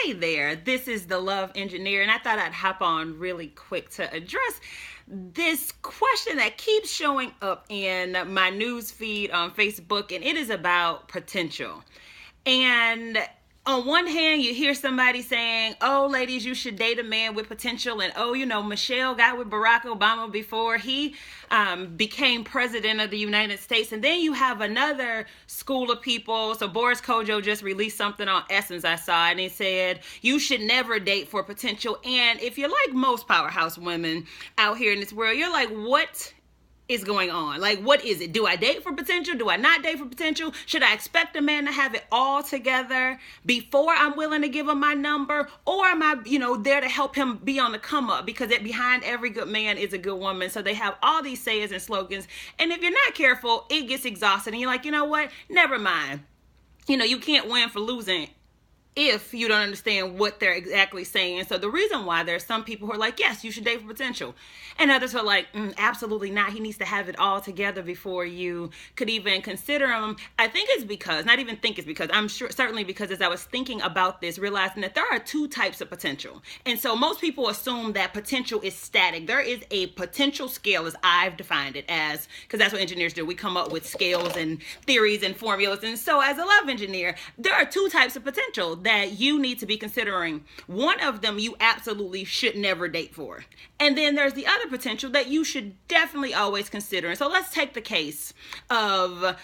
Hey there, this is the Love Engineer, and I thought I'd hop on really quick to address this question that keeps showing up in my news feed on Facebook, and it is about potential. And on one hand, you hear somebody saying, oh, ladies, you should date a man with potential. And, oh, Michelle got with Barack Obama before he became president of the United States. And then you have another school of people. So Boris Kojo just released something on Essence I saw, and he said, you should never date for potential. And if you're like most powerhouse women out here in this world, you're like, what is going on? Like, what is it? Do I date for potential? Do I not date for potential? Should I expect a man to have it all together before I'm willing to give him my number? Or am I, there to help him be on the come up? Because behind every good man is a good woman. So they have all these sayings and slogans. And if you're not careful, it gets exhausted. And you're like, you know what? Never mind. You can't win for losing if you don't understand what they're exactly saying. So the reason why there's some people who are like, yes, you should date for potential. And others are like, absolutely not. He needs to have it all together before you could even consider him. I think it's because, not even think it's because, I'm sure, certainly because as I was thinking about this, realizing that there are two types of potential. And so most people assume that potential is static. There is a potential scale, as I've defined it as, because that's what engineers do. We come up with scales and theories and formulas. And so as a love engineer, there are two types of potential that you need to be considering. One of them you absolutely should never date for. And then there's the other potential that you should definitely always consider. And so let's take the case of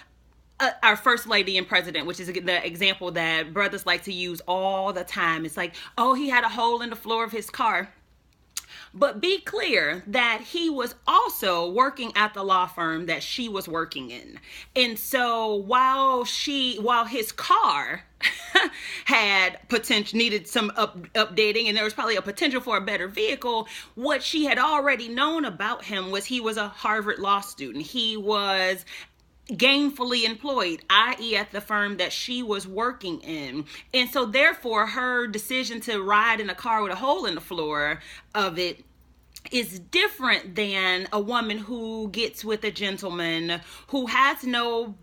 our first lady and president, which is the example that brothers like to use all the time. It's like, oh, he had a hole in the floor of his car. But be clear that he was also working at the law firm that she was working in. And so while his car had potential, needed some updating, and there was probably a potential for a better vehicle, what she had already known about him was he was a Harvard law student. He was gainfully employed, i.e. at the firm that she was working in. And so therefore her decision to ride in a car with a hole in the floor of it is different than a woman who gets with a gentleman who has no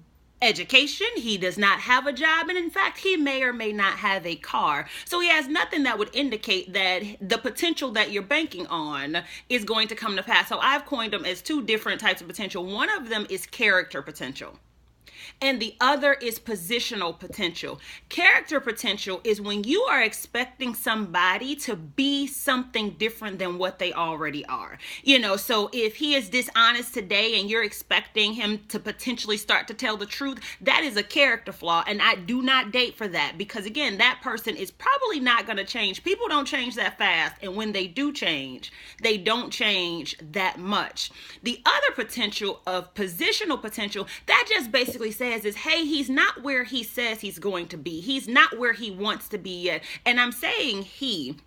education, he does not have a job, and in fact, he may or may not have a car. So he has nothing that would indicate that the potential that you're banking on is going to come to pass. So I've coined them as two different types of potential. One of them is character potential, and the other is positional potential. Character potential is when you are expecting somebody to be something different than what they already are. So if he is dishonest today and you're expecting him to potentially start to tell the truth, that is a character flaw. And I do not date for that, because again, that person is probably not going to change. People don't change that fast. And when they do change, they don't change that much. The other potential of positional potential, that just basically says is, hey, he's not where he says he's going to be. He's not where he wants to be yet. And I'm saying he,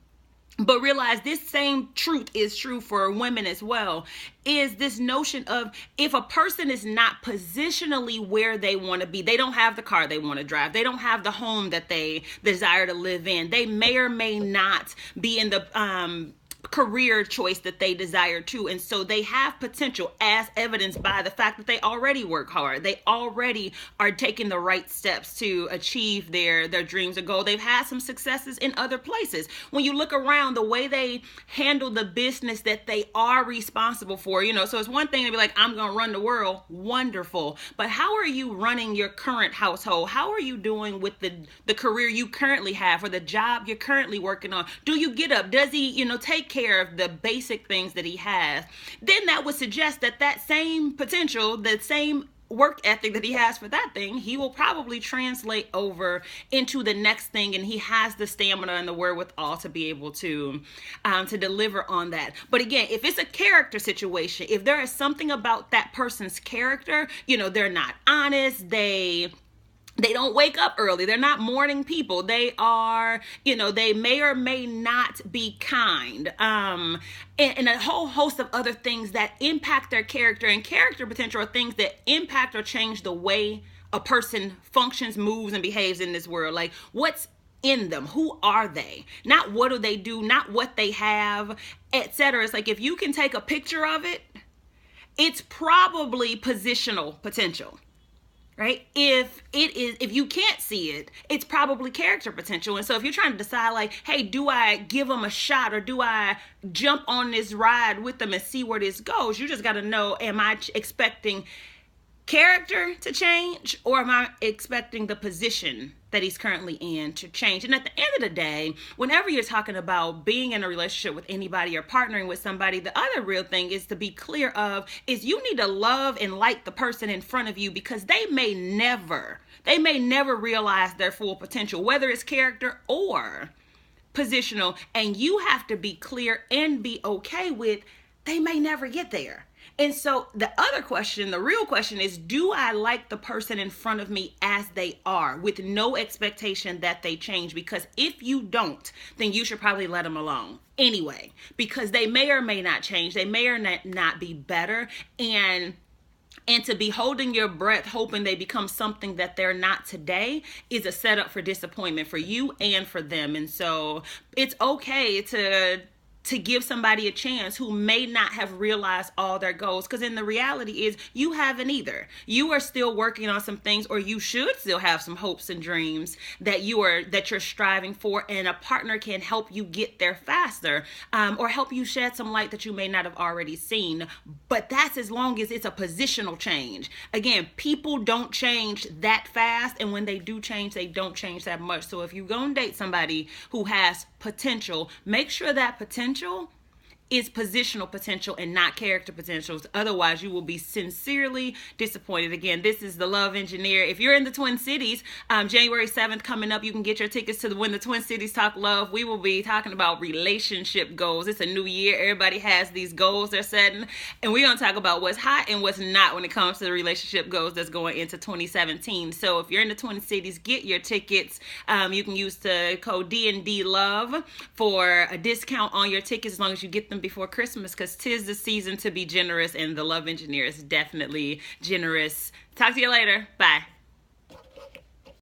but realize this same truth is true for women as well, is this notion of if a person is not positionally where they want to be, they don't have the car they want to drive, they don't have the home that they desire to live in, they may or may not be in the career choice that they desire to. And so they have potential as evidenced by the fact that they already work hard. They already are taking the right steps to achieve their dreams or goal. They've had some successes in other places. When you look around, the way they handle the business that they are responsible for, so it's one thing to be like, I'm going to run the world. Wonderful. But how are you running your current household? How are you doing with the career you currently have or the job you're currently working on? Do you get up? Does he, take care of the basic things that he has? Then that would suggest that same potential, the same work ethic that he has for that thing, he will probably translate over into the next thing, and he has the stamina and the wherewithal to be able to deliver on that. But again, if it's a character situation, if there is something about that person's character, they're not honest, they don't wake up early, they're not morning people, they are, they may or may not be kind, and a whole host of other things that impact their character. And character potential are things that impact or change the way a person functions, moves, and behaves in this world. Like, what's in them? Who are they? Not what do they do, not what they have, etc. It's like, if you can take a picture of it, it's probably positional potential. right? If you can't see it, it's probably character potential. And so if you're trying to decide, like, hey, do I give them a shot or do I jump on this ride with them and see where this goes, you just got to know, am I expecting character to change, or am I expecting the position that he's currently in to change? And at the end of the day, whenever you're talking about being in a relationship with anybody or partnering with somebody, the other real thing is to be clear of is you need to love and like the person in front of you, because they may never realize their full potential, whether it's character or positional, and you have to be clear and be okay with they may never get there. And so the other question, the real question is, do I like the person in front of me as they are with no expectation that they change? Because if you don't, then you should probably let them alone anyway, because they may or may not change. They may or not be better. And to be holding your breath, hoping they become something that they're not today, is a setup for disappointment for you and for them. And so it's okay to give somebody a chance who may not have realized all their goals, because in the reality is you haven't either. You are still working on some things, or you should still have some hopes and dreams that you're striving for, and a partner can help you get there faster, or help you shed some light that you may not have already seen. But that's as long as it's a positional change. Again, people don't change that fast, and when they do change, they don't change that much. So if you're going to date somebody who has potential, make sure that potential is positional potential and not character potentials. Otherwise, you will be sincerely disappointed. Again, this is The Love Engineer. If you're in the Twin Cities, January 7th coming up, you can get your tickets to When the Twin Cities Talk Love. We will be talking about relationship goals. It's a new year. Everybody has these goals they're setting, and we're going to talk about what's hot and what's not when it comes to the relationship goals that's going into 2017. So if you're in the Twin Cities, get your tickets. You can use the code D&D Love for a discount on your tickets as long as you get them before Christmas, because 'tis the season to be generous, and The Love Engineer is definitely generous. Talk to you later. Bye.